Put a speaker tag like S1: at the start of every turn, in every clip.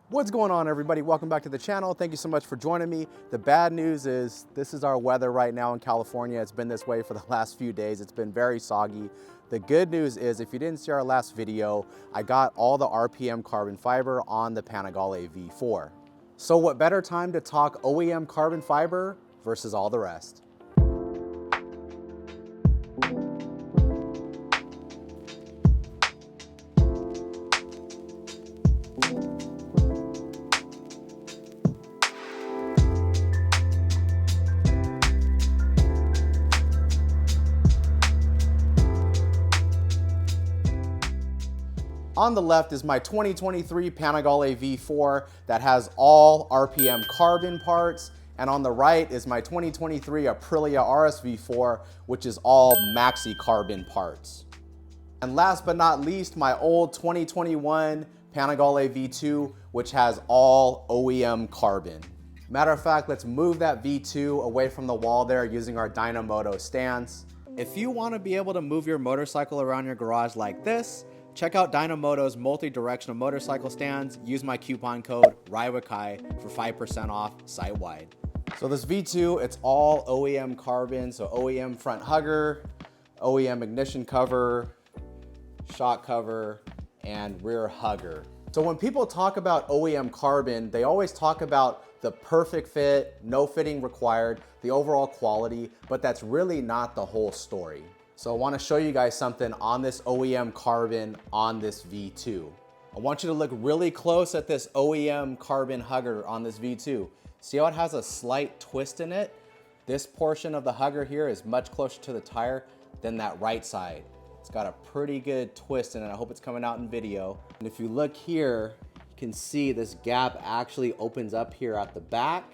S1: What's going on, everybody? Welcome back to the channel. Thank you so much for joining me. The bad news is this is our weather right now in California. It's been this way for the last few days. It's been very soggy. The good news is if you didn't see our last video, I got all the RPM carbon fiber on the Panigale V4. So what better time to talk OEM carbon fiber versus all the rest? On the left is my 2023 Panigale V4 that has all RPM carbon parts. And on the right is my 2023 Aprilia RSV4, which is all Maxi Carbon parts. And last but not least, my old 2021 Panigale V2, which has all OEM carbon. Matter of fact, let's move that V2 away from the wall there using our Dynamoto stance. If you want to be able to move your motorcycle around your garage like this, check out Dynamoto's multi-directional motorcycle stands. Use my coupon code RIDEWITHKAI for 5% off site-wide. So this V2, it's all OEM carbon. So OEM front hugger, OEM ignition cover, shock cover, and rear hugger. So when people talk about OEM carbon, they always talk about the perfect fit, no fitting required, the overall quality, but that's really not the whole story. So I want to show you guys something on this OEM carbon on this V2. I want you to look really close at this OEM carbon hugger on this V2. See how it has a slight twist in it? This portion of the hugger here is much closer to the tire than that right side. It's got a pretty good twist in it. I hope it's coming out in video. And if you look here, you can see this gap actually opens up here at the back.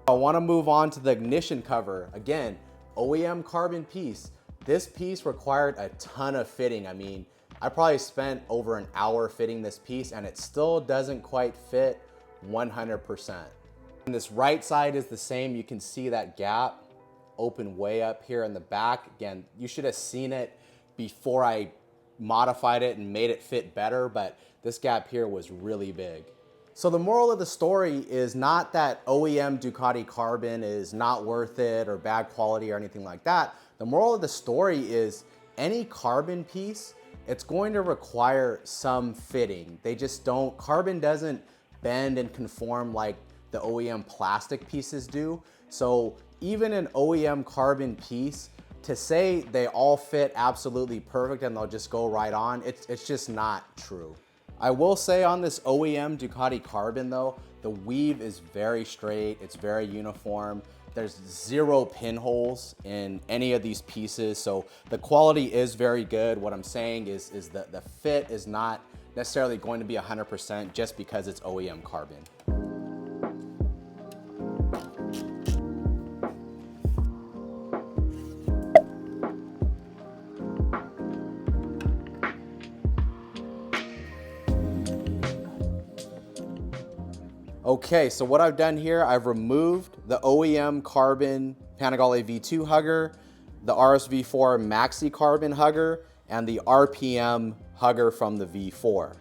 S1: I want to move on to the ignition cover. Again, OEM carbon piece. This piece required a ton of fitting. I mean, I probably spent over an hour fitting this piece and it still doesn't quite fit 100%. And this right side is the same. You can see that gap open way up here in the back. Again, you should have seen it before I modified it and made it fit better, but this gap here was really big. So the moral of the story is not that OEM Ducati Carbon is not worth it or bad quality or anything like that. The moral of the story is any carbon piece, it's going to require some fitting. They just don't, carbon doesn't bend and conform like the OEM plastic pieces do. So even an OEM carbon piece, to say they all fit absolutely perfect and they'll just go right on, it's just not true. I will say on this OEM Ducati Carbon though, the weave is very straight, it's very uniform. There's zero pinholes in any of these pieces, so the quality is very good. What I'm saying is that the fit is not necessarily going to be 100% just because it's OEM carbon. Okay, so what I've done here, I've removed the OEM carbon Panigale V2 hugger, the RSV4 Maxi Carbon hugger, and the RPM hugger from the V4.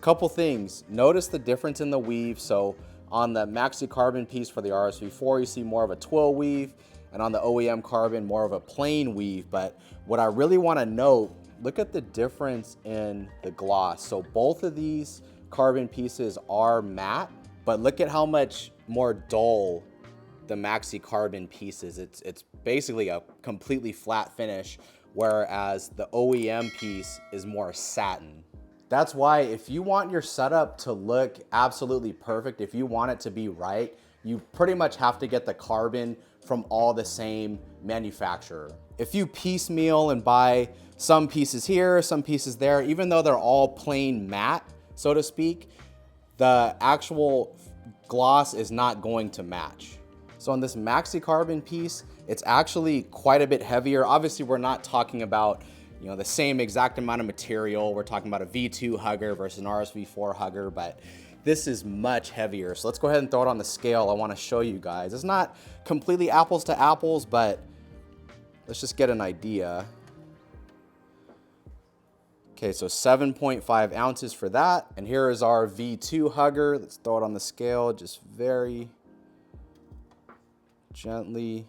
S1: Couple things, notice the difference in the weave. So on the Maxi Carbon piece for the RSV4, you see more of a twill weave, and on the OEM carbon, more of a plain weave. But what I really wanna note, look at the difference in the gloss. So both of these carbon pieces are matte, but look at how much more dull the Maxi Carbon piece is. It's basically a completely flat finish, whereas the OEM piece is more satin. That's why if you want your setup to look absolutely perfect, if you want it to be right, you pretty much have to get the carbon from all the same manufacturer. If you piecemeal and buy some pieces here, some pieces there, even though they're all plain matte, so to speak, the actual gloss is not going to match. So on this Maxi Carbon piece, it's actually quite a bit heavier. Obviously, we're not talking about, you know, the same exact amount of material. We're talking about a V2 hugger versus an RSV4 hugger, but this is much heavier. So let's go ahead and throw it on the scale. I want to show you guys. It's not completely apples to apples, but let's just get an idea. Okay, so 7.5 ounces for that. And here is our V2 hugger. Let's throw it on the scale, just very gently.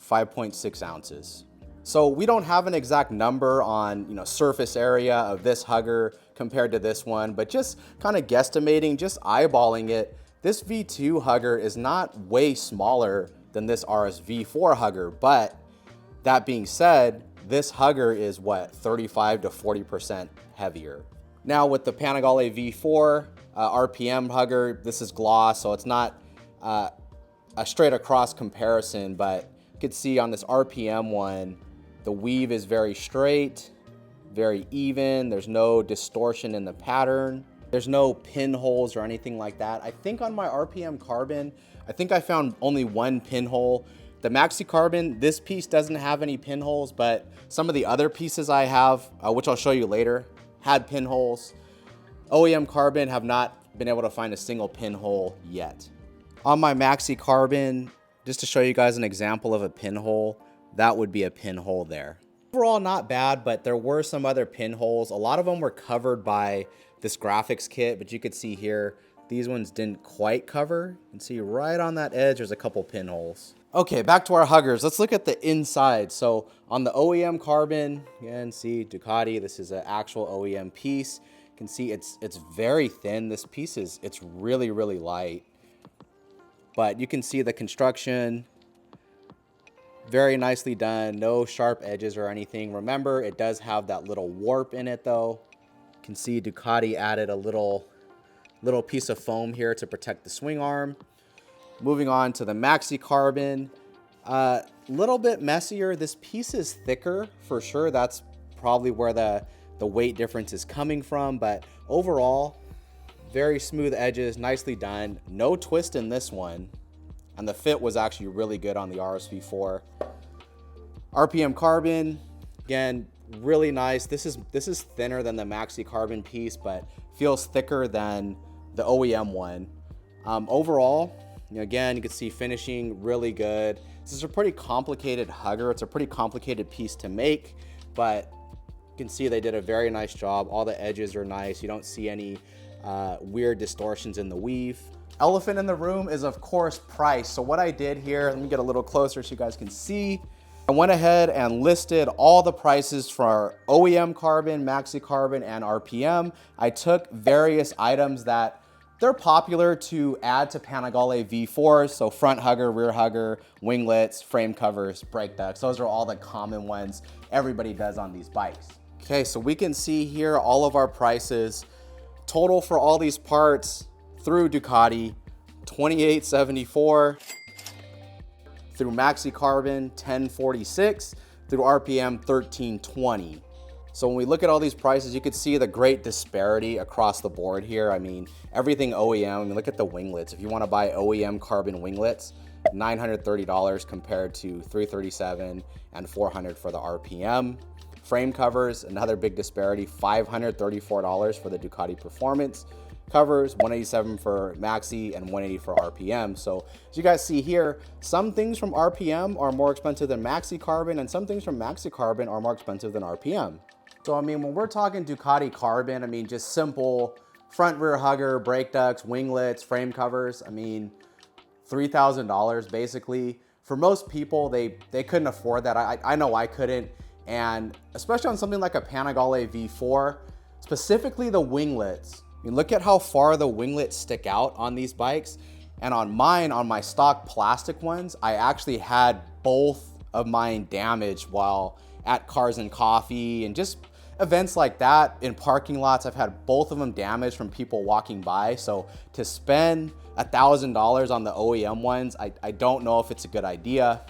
S1: 5.6 ounces. So we don't have an exact number on, surface area of this hugger compared to this one, but just kind of guesstimating, just eyeballing it, this V2 hugger is not way smaller than this RSV4 hugger, but that being said, this hugger is what, 35 to 40% heavier. Now with the Panigale V4 RPM hugger, this is gloss, so it's not a straight across comparison, but you can see on this RPM one, the weave is very straight, very even. There's no distortion in the pattern. There's no pinholes or anything like that. I think on my RPM Carbon, I think I found only one pinhole. The Maxi Carbon, this piece doesn't have any pinholes, but some of the other pieces I have, which I'll show you later, had pinholes. OEM Carbon have not been able to find a single pinhole yet. On my Maxi Carbon, just to show you guys an example of a pinhole, that would be a pinhole there. Overall, not bad, but there were some other pinholes. A lot of them were covered by this graphics kit, but you could see here, these ones didn't quite cover. You can see right on that edge, there's a couple pinholes. Okay, back to our huggers. Let's look at the inside. So on the OEM Carbon, again, see Ducati, this is an actual OEM piece. You can see it's very thin. This piece it's really, really light. But you can see the construction, very nicely done, no sharp edges or anything. Remember, it does have that little warp in it though. You can see Ducati added a little piece of foam here to protect the swing arm. Moving on to the Maxi Carbon, little bit messier. This piece is thicker for sure. That's probably where the weight difference is coming from, but overall, very smooth edges, nicely done. No twist in this one. And the fit was actually really good on the RSV4. RPM Carbon, again, really nice. This is thinner than the Maxi Carbon piece, but feels thicker than the OEM one. Overall, again, you can see finishing really good. This is a pretty complicated hugger. It's a pretty complicated piece to make, but you can see they did a very nice job. All the edges are nice. You don't see any weird distortions in the weave. Elephant in the room is of course price. So what I did here, let me get a little closer so you guys can see. I went ahead and listed all the prices for OEM Carbon, Maxi Carbon, and RPM. I took various items that they're popular to add to Panigale V4s. So front hugger, rear hugger, winglets, frame covers, brake ducts. Those are all the common ones everybody does on these bikes. Okay, so we can see here all of our prices. Total for all these parts through Ducati, $28.74. Through Maxi Carbon, $10.46. Through RPM, $13.20. So when we look at all these prices, you could see the great disparity across the board here. I mean, everything OEM. I mean, look at the winglets. If you want to buy OEM Carbon winglets, $930 compared to $337 and $400 for the RPM. Frame covers, another big disparity, $534 for the Ducati Performance covers, $187 for Maxi, and $180 for RPM. So as you guys see here, some things from RPM are more expensive than Maxi Carbon, and some things from Maxi Carbon are more expensive than RPM. So I mean, when we're talking Ducati Carbon, I mean, just simple front rear hugger, brake ducts, winglets, frame covers, I mean, $3,000 basically. For most people, they couldn't afford that. I know I couldn't. And especially on something like a Panigale V4, specifically the winglets. I mean, look at how far the winglets stick out on these bikes. And on mine, on my stock plastic ones, I actually had both of mine damaged while at Cars and Coffee and just events like that in parking lots. I've had both of them damaged from people walking by. So to spend $1,000 on the OEM ones, I don't know if it's a good idea.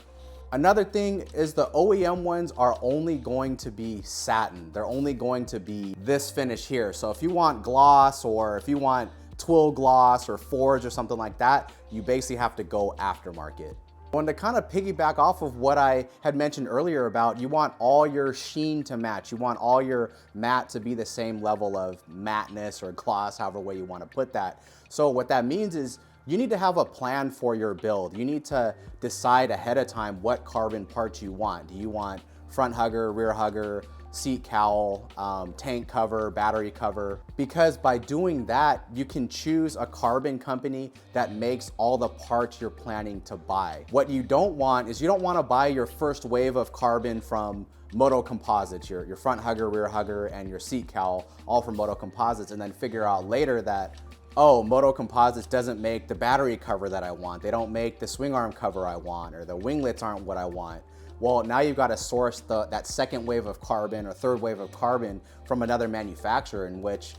S1: Another thing is the OEM ones are only going to be satin. They're only going to be this finish here. So if you want gloss or if you want twill gloss or forge or something like that, you basically have to go aftermarket. And to kind of piggyback off of what I had mentioned earlier about you want all your sheen to match. You want all your matte to be the same level of matteness or gloss, however way you want to put that. So what that means is you need to have a plan for your build. You need to decide ahead of time what carbon parts you want. Do you want front hugger, rear hugger, seat cowl, tank cover, battery cover, because by doing that, you can choose a carbon company that makes all the parts you're planning to buy. What you don't want is you don't want to buy your first wave of carbon from Motocomposites, your front hugger, rear hugger, and your seat cowl, all from Motocomposites, and then figure out later that, oh, Motocomposites doesn't make the battery cover that I want. They don't make the swing arm cover I want, or the winglets aren't what I want. Well, now you've got to source that second wave of carbon or third wave of carbon from another manufacturer, in which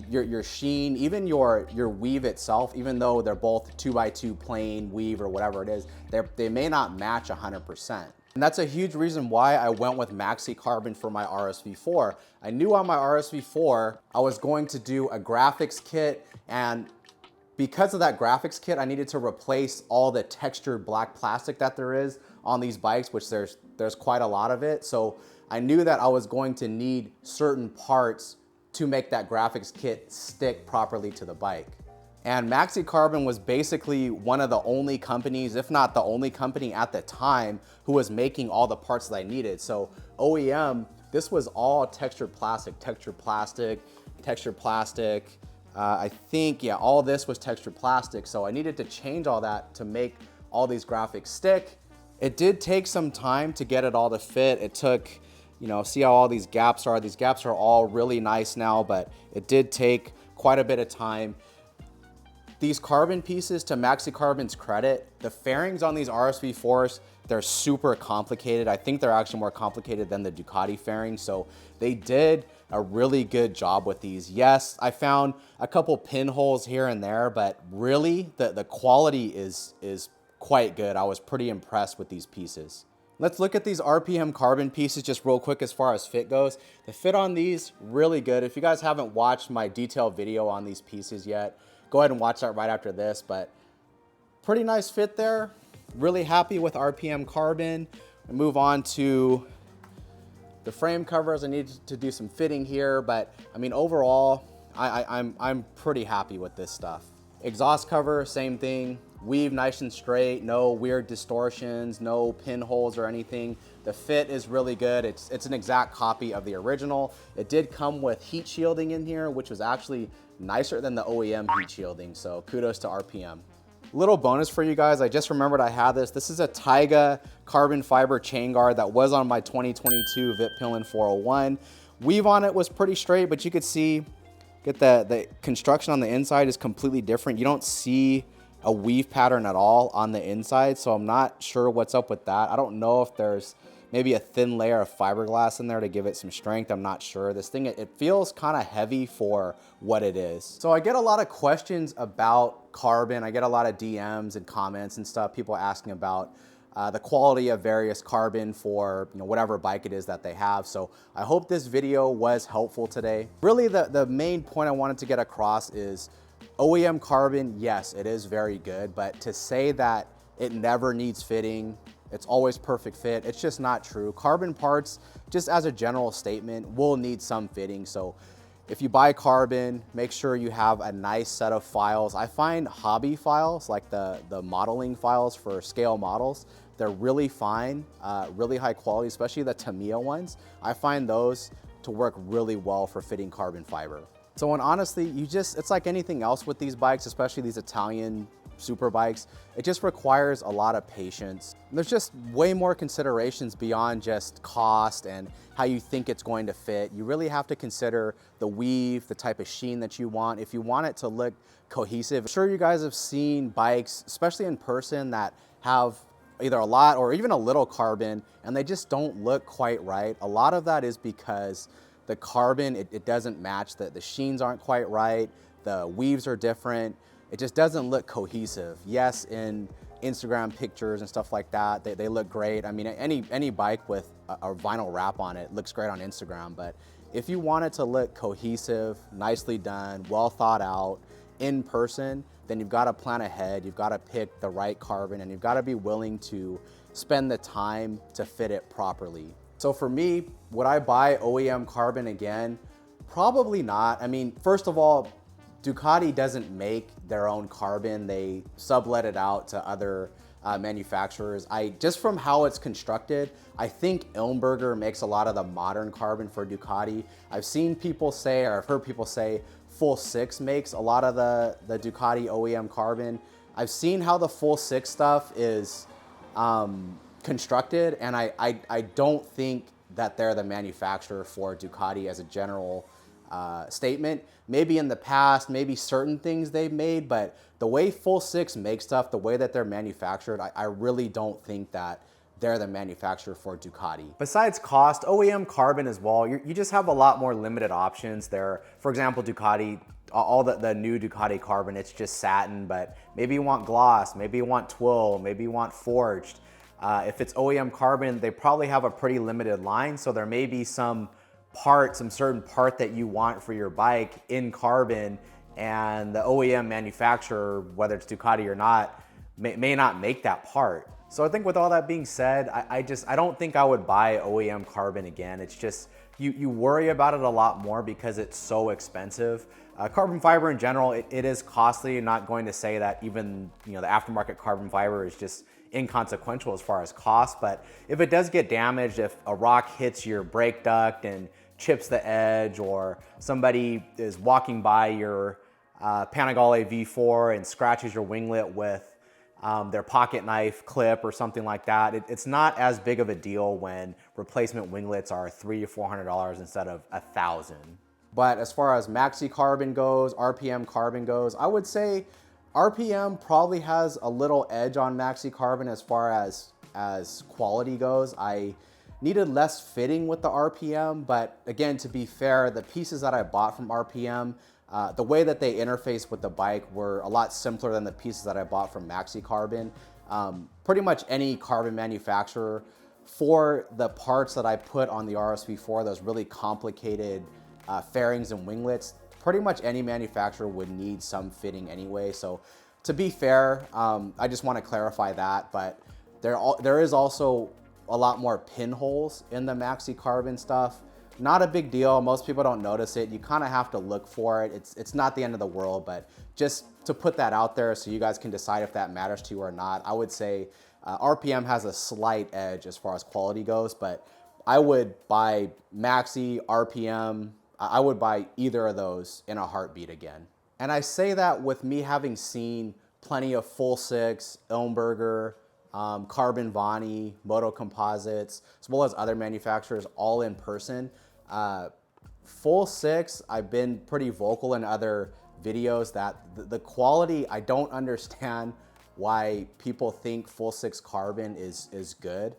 S1: your sheen, even your weave itself, even though they're both 2x2 plain weave or whatever it is, they may not match 100%. And that's a huge reason why I went with Maxi Carbon for my RSV4. I knew on my RSV4, I was going to do a graphics kit, and because of that graphics kit, I needed to replace all the textured black plastic that there is on these bikes, which there's quite a lot of it. So I knew that I was going to need certain parts to make that graphics kit stick properly to the bike. And Maxi Carbon was basically one of the only companies, if not the only company at the time, who was making all the parts that I needed. So OEM, this was all textured plastic. I think, yeah, all this was textured plastic. So I needed to change all that to make all these graphics stick. It did take some time to get it all to fit. It took, you know, see how all these gaps are? These gaps are all really nice now, but it did take quite a bit of time. These carbon pieces, to Maxi Carbon's credit, the fairings on these RSV4s, they're super complicated. I think they're actually more complicated than the Ducati fairings. So they did a really good job with these. Yes, I found a couple pinholes here and there, but really the quality is quite good. I was pretty impressed with these pieces. Let's look at these RPM carbon pieces just real quick as far as fit goes. The fit on these, really good. If you guys haven't watched my detailed video on these pieces yet, go ahead and watch that right after this, but pretty nice fit there. Really happy with RPM Carbon. I move on to the frame covers. I need to do some fitting here, but I mean, overall, I'm pretty happy with this stuff. Exhaust cover, same thing. Weave nice and straight, no weird distortions, no pinholes or anything. The fit is really good. It's an exact copy of the original. It did come with heat shielding in here, which was actually nicer than the OEM heat shielding, so kudos to RPM. Little bonus for you guys, I just remembered I had this. This is a Tyga carbon fiber chain guard that was on my 2022 Vitpillen 401. Weave on it was pretty straight, but you could see, the construction on the inside is completely different. You don't see a weave pattern at all on the inside, so I'm not sure what's up with that. I don't know if there's maybe a thin layer of fiberglass in there to give it some strength. I'm not sure. This thing, it feels kind of heavy for what it is. So I get a lot of questions about carbon. I get a lot of DMs and comments and stuff, people asking about the quality of various carbon for, you know, whatever bike it is that they have. So I hope this video was helpful today. Really, the main point I wanted to get across is OEM carbon, yes, it is very good, but to say that it never needs fitting, it's always perfect fit, it's just not true. Carbon parts, just as a general statement, will need some fitting. So if you buy carbon, make sure you have a nice set of files. I find hobby files, like the modeling files for scale models, they're really fine, really high quality, especially the Tamiya ones. I find those to work really well for fitting carbon fiber. So, and honestly, it's like anything else with these bikes, especially these Italian super bikes, it just requires a lot of patience. There's just way more considerations beyond just cost and how you think it's going to fit. You really have to consider the weave, the type of sheen that you want. If you want it to look cohesive, I'm sure you guys have seen bikes, especially in person, that have either a lot or even a little carbon and they just don't look quite right. A lot of that is because the carbon, it doesn't match, the sheens aren't quite right, the weaves are different, it just doesn't look cohesive. Yes, in Instagram pictures and stuff like that, they look great. I mean, any bike with a vinyl wrap on it looks great on Instagram, but if you want it to look cohesive, nicely done, well thought out, in person, then you've got to plan ahead, you've got to pick the right carbon, and you've got to be willing to spend the time to fit it properly. So for me, would I buy OEM carbon again? Probably not. I mean, first of all, Ducati doesn't make their own carbon. They sublet it out to other manufacturers. Just from how it's constructed, I think Ilmberger makes a lot of the modern carbon for Ducati. I've seen people say, or I've heard people say, FULLSIX makes a lot of the Ducati OEM carbon. I've seen how the FULLSIX stuff is constructed, and I don't think that they're the manufacturer for Ducati as a general statement. Maybe in the past, maybe certain things they've made, but the way FULLSIX makes stuff, the way that they're manufactured, I really don't think that they're the manufacturer for Ducati. Besides cost, OEM carbon as well, you just have a lot more limited options there. For example, Ducati, all the new Ducati carbon, it's just satin, but maybe you want gloss, maybe you want twill, maybe you want forged. If it's OEM carbon, they probably have a pretty limited line, so there may be some certain part that you want for your bike in carbon, and the OEM manufacturer, whether it's Ducati or not, may not make that part. So I think with all that being said, I don't think I would buy OEM carbon again. It's just, you worry about it a lot more because it's so expensive. Carbon fiber in general, it is costly. I'm not going to say that even the aftermarket carbon fiber is just inconsequential as far as cost, but if it does get damaged, if a rock hits your brake duct and chips the edge, or somebody is walking by your Panigale V4 and scratches your winglet with their pocket knife clip or something like that, it's not as big of a deal when replacement winglets are $300 to $400 instead of $1,000. But as far as Maxi Carbon goes, RPM Carbon goes, I would say RPM probably has a little edge on Maxi Carbon as far as quality goes. I needed less fitting with the RPM, but again, to be fair, the pieces that I bought from RPM, the way that they interface with the bike were a lot simpler than the pieces that I bought from Maxi Carbon. Pretty much any carbon manufacturer, for the parts that I put on the RSV4, those really complicated fairings and winglets, pretty much any manufacturer would need some fitting anyway. So to be fair, I just want to clarify that, but there is also a lot more pinholes in the Maxi Carbon stuff. Not a big deal. Most people don't notice it. You kind of have to look for it. It's not the end of the world, but just to put that out there so you guys can decide if that matters to you or not, I would say RPM has a slight edge as far as quality goes, but I would buy Maxi, RPM, I would buy either of those in a heartbeat again. And I say that with me having seen plenty of FULLSIX, Ilmberger, Carbonvani, Motocomposites, as well as other manufacturers all in person. FULLSIX, I've been pretty vocal in other videos that the quality, I don't understand why people think FULLSIX Carbon is good.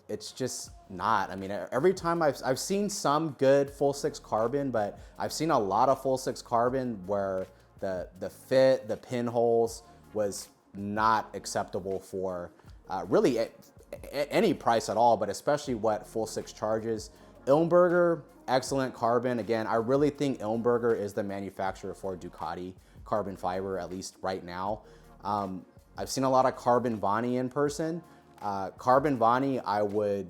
S1: It's just not. I mean, every time I've seen some good FULLSIX Carbon, but I've seen a lot of FULLSIX Carbon where the fit, the pinholes was not acceptable for really any price at all, but especially what FULLSIX charges. Ilmberger, excellent carbon. Again, I really think Ilmberger is the manufacturer for Ducati carbon fiber, at least right now. I've seen a lot of Carbonvani in person. Carbonvani, I would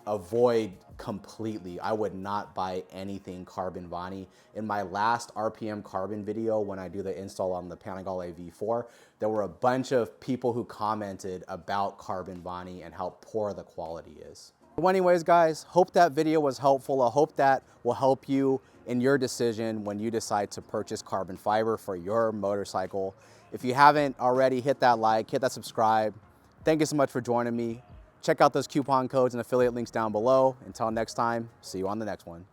S1: avoid completely. I would not buy anything Carbonvani. In my last RPM Carbon video, when I do the install on the Panigale V4, there were a bunch of people who commented about Carbonvani and how poor the quality is. Well, anyways, guys, hope that video was helpful. I hope that will help you in your decision when you decide to purchase carbon fiber for your motorcycle. If you haven't already, hit that like, hit that subscribe. Thank you so much for joining me. Check out those coupon codes and affiliate links down below. Until next time, see you on the next one.